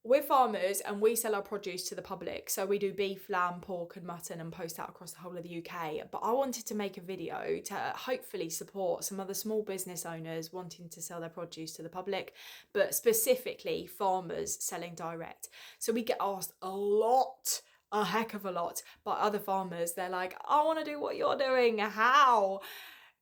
we're farmers and we sell our produce to the public. So we do beef, lamb, pork and mutton and post out across the whole of the UK. But I wanted to make a video to hopefully support some other small business owners wanting to sell their produce to the public, but specifically farmers selling direct. So we get asked a heck of a lot by other farmers. They're like, I want to do what you're doing. How?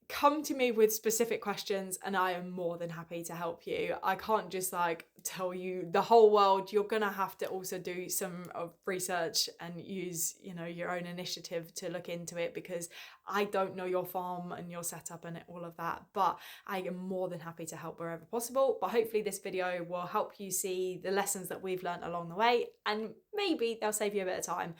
Come to me with specific questions and I am more than happy to help you. I can't just like tell you the whole world. You're gonna have to also do some research and use, your own initiative to look into it, because I don't know your farm and your setup and all of that, but I am more than happy to help wherever possible. But hopefully this video will help you see the lessons that we've learned along the way, and maybe they'll save you a bit of time.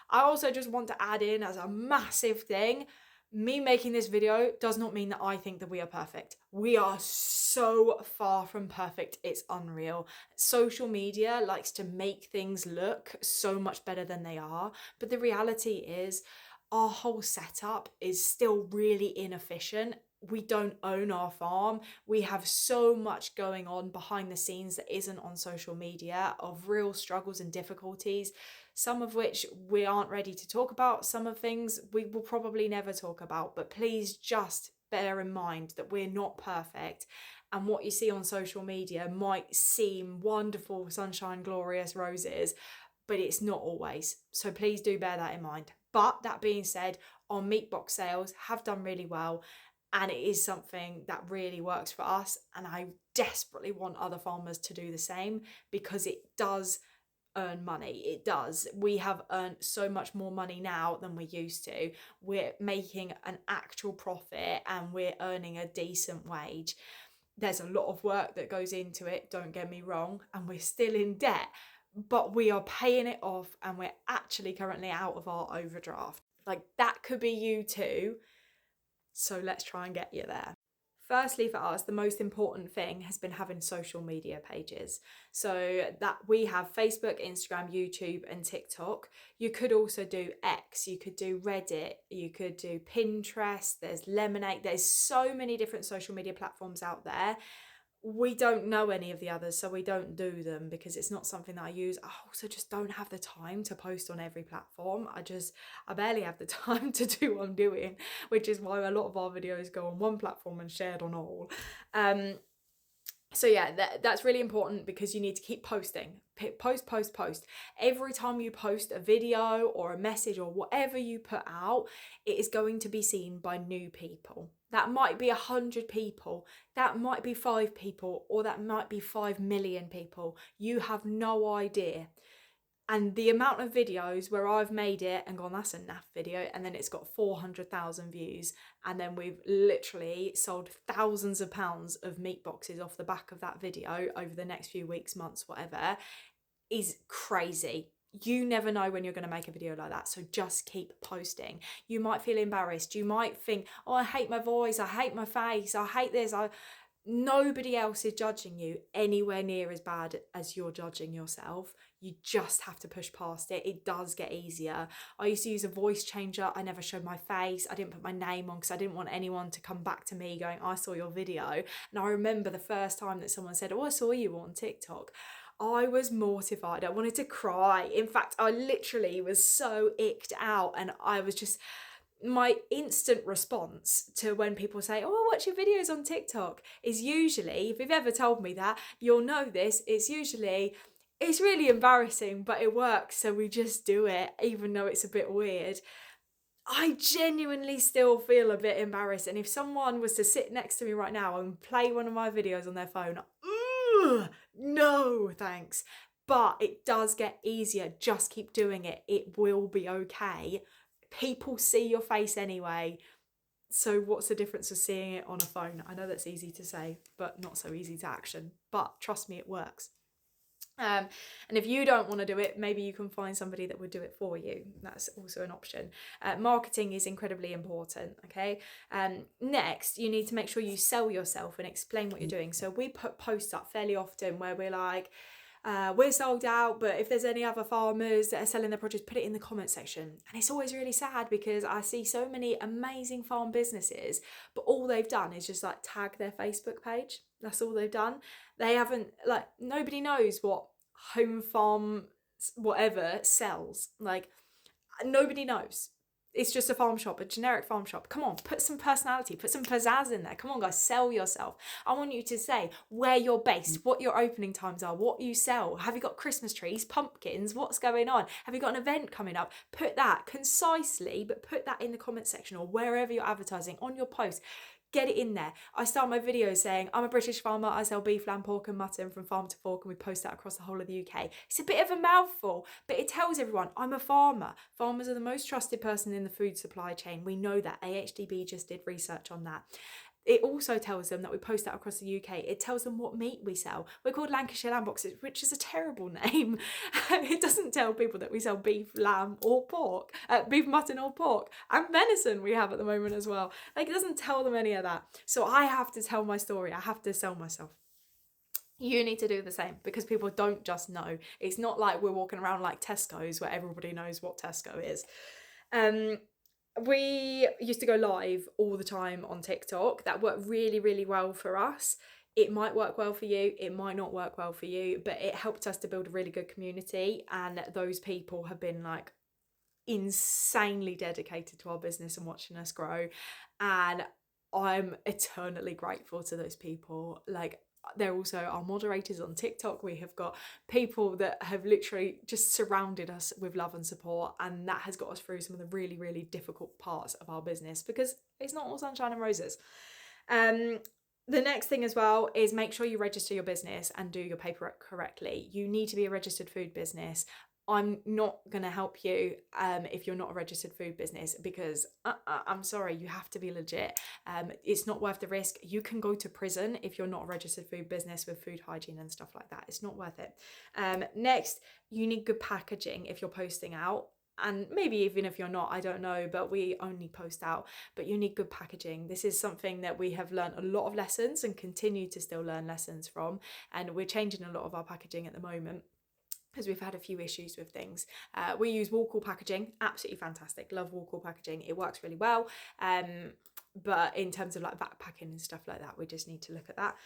I also just want to add in as a massive thing, me making this video does not mean that I think that we are perfect. We are so far from perfect, it's unreal. Social media likes to make things look so much better than they are, but the reality is our whole setup is still really inefficient. We don't own our farm. We have so much going on behind the scenes that isn't on social media, of real struggles and difficulties, some of which we aren't ready to talk about, some of things we will probably never talk about. But please just bear in mind that we're not perfect, and what you see on social media might seem wonderful, sunshine, glorious roses, but it's not always. So please do bear that in mind. But that being said, our meat box sales have done really well, and it is something that really works for us, and I desperately want other farmers to do the same, because it does earn money. It does. We have earned so much more money now than we used to. We're making an actual profit and we're earning a decent wage. There's a lot of work that goes into it, don't get me wrong, and we're still in debt, but we are paying it off and we're actually currently out of our overdraft. Like, that could be you too. So let's try and get you there. Firstly, for us, the most important thing has been having social media pages. So that we have Facebook, Instagram, YouTube, and TikTok. You could also do X, you could do Reddit, you could do Pinterest, there's Lemonade, there's so many different social media platforms out there. We don't know any of the others, so we don't do them because it's not something that I use. I also just don't have the time to post on every platform. I barely have the time to do what I'm doing, which is why a lot of our videos go on one platform and shared on all. So yeah, that's really important, because you need to keep posting. Post. Every time you post a video or a message or whatever you put out, it is going to be seen by new people. That might be 100 people, that might be 5 people, or that might be 5 million people. You have no idea. And the amount of videos where I've made it and gone, that's a naff video, and then it's got 400,000 views, and then we've literally sold thousands of pounds of meat boxes off the back of that video over the next few weeks, months, whatever, is crazy. You never know when you're going to make a video like that, so just keep posting. You might feel embarrassed. You might think, oh, I hate my voice, I hate my face, I hate this. Nobody else is judging you anywhere near as bad as you're judging yourself. You just have to push past it. It does get easier. I used to use a voice changer. I never showed my face. I didn't put my name on because I didn't want anyone to come back to me going, I saw your video. And I remember the first time that someone said, oh, I saw you on TikTok. I was mortified. I wanted to cry. In fact, I literally was so icked out, and I was just... my instant response to when people say, oh, I watch your videos on TikTok, is usually, if you've ever told me that, you'll know this, it's really embarrassing, but it works, so we just do it, even though it's a bit weird. I genuinely still feel a bit embarrassed, and if someone was to sit next to me right now and play one of my videos on their phone, no thanks. But it does get easier. Just keep doing it. It will be okay. People see your face anyway, so what's the difference of seeing it on a phone? I know that's easy to say, but not so easy to action, but trust me, it works. And if you don't want to do it, maybe you can find somebody that would do it for you. That's also an option. Marketing is incredibly important, okay? Next, you need to make sure you sell yourself and explain what you're doing. So we put posts up fairly often where we're like, we're sold out, but if there's any other farmers that are selling their produce, put it in the comment section. And it's always really sad because I see so many amazing farm businesses, but all they've done is just like tag their Facebook page. That's all they've done. They haven't, like, nobody knows what home farm, whatever, sells. Like, nobody knows. It's just a farm shop, a generic farm shop. Come on, put some personality, put some pizzazz in there. Come on, guys, sell yourself. I want you to say where you're based, what your opening times are, what you sell. Have you got Christmas trees, pumpkins? What's going on? Have you got an event coming up? Put that concisely, but put that in the comment section or wherever you're advertising on your post. Get it in there. I start my videos saying, I'm a British farmer, I sell beef, lamb, pork and mutton from farm to fork, and we post that across the whole of the UK. It's a bit of a mouthful, but it tells everyone I'm a farmer. Farmers are the most trusted person in the food supply chain. We know that. AHDB just did research on that. It also tells them that we post that across the UK. It tells them what meat we sell. We're called Lancashire Lamb Boxes, which is a terrible name. It doesn't tell people that we sell beef, lamb or pork, beef, mutton or pork, and venison we have at the moment as well. Like, it doesn't tell them any of that. So I have to tell my story. I have to sell myself. You need to do the same, because people don't just know. It's not like we're walking around like Tesco's where everybody knows what Tesco is. We used to go live all the time on TikTok. That worked really, really well for us. It might work well for you, it might not work well for you, but it helped us to build a really good community, and those people have been like insanely dedicated to our business and watching us grow, and I'm eternally grateful to those people. Like, they're also our moderators on TikTok. We have got people that have literally just surrounded us with love and support, and that has got us through some of the really, really difficult parts of our business, because it's not all sunshine and roses. The next thing as well is make sure you register your business and do your paperwork correctly. You need to be a registered food business. I'm not going to help you if you're not a registered food business, because I'm sorry, you have to be legit. It's not worth the risk. You can go to prison if you're not a registered food business with food hygiene and stuff like that. It's not worth it. Next, you need good packaging if you're posting out. And maybe even if you're not, I don't know, but we only post out. But you need good packaging. This is something that we have learned a lot of lessons and continue to still learn lessons from. And we're changing a lot of our packaging at the moment, because we've had a few issues with things. We use Wall-Call packaging, absolutely fantastic. Love Wall-Call packaging. It works really well. But in terms of like backpacking and stuff like that, we just need to look at that.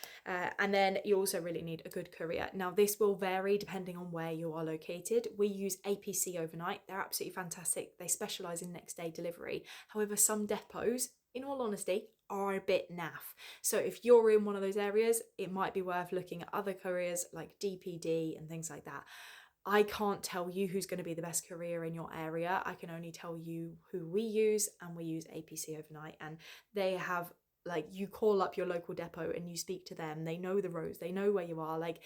And then you also really need a good courier. Now, this will vary depending on where you are located. We use APC Overnight. They're absolutely fantastic. They specialise in next day delivery. However, some depots, in all honesty, are a bit naff. So if you're in one of those areas, it might be worth looking at other couriers like DPD and things like that. I can't tell you who's going to be the best courier in your area. I can only tell you who we use, and we use APC Overnight, and they have, like, you call up your local depot and you speak to them. They know the roads, they know where you are. Like,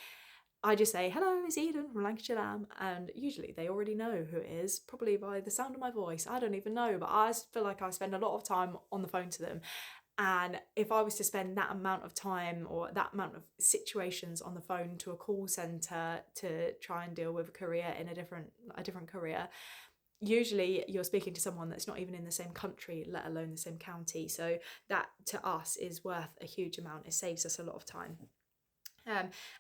I just say, hello, it's Eden from Lancashire Lamb, and usually they already know who it is, probably by the sound of my voice. I don't even know, but I feel like I spend a lot of time on the phone to them. And if I was to spend that amount of time or that amount of situations on the phone to a call centre to try and deal with a courier in a different courier, usually you're speaking to someone that's not even in the same country, let alone the same county. So that to us is worth a huge amount. It saves us a lot of time.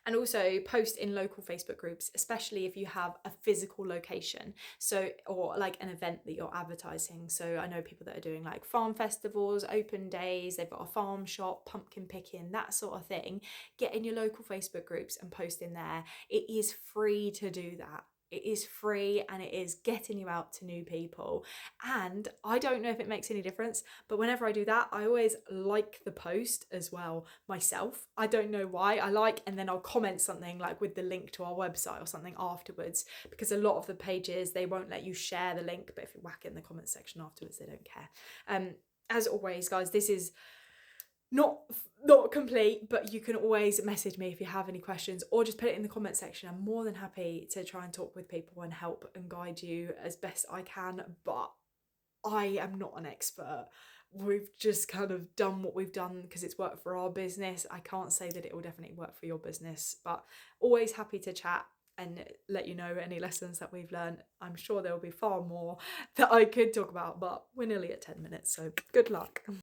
And also post in local Facebook groups, especially if you have a physical location, so, or like an event that you're advertising. So I know people that are doing like farm festivals, open days, they've got a farm shop, pumpkin picking, that sort of thing. Get in your local Facebook groups and post in there. It is free to do that. It is free, and it is getting you out to new people. And I don't know if it makes any difference, but whenever I do that, I always like the post as well myself. I don't know why. I like, and then I'll comment something like with the link to our website or something afterwards, because a lot of the pages, they won't let you share the link, but if you whack it in the comment section afterwards, they don't care. As always, guys, this is not complete, but you can always message me if you have any questions, or just put it in the comment section. I'm more than happy to try and talk with people and help and guide you as best I can, but I am not an expert. We've just kind of done what we've done because it's worked for our business. I can't say that it will definitely work for your business, but always happy to chat and let you know any lessons that we've learned. I'm sure there will be far more that I could talk about, but we're nearly at 10 minutes, so good luck.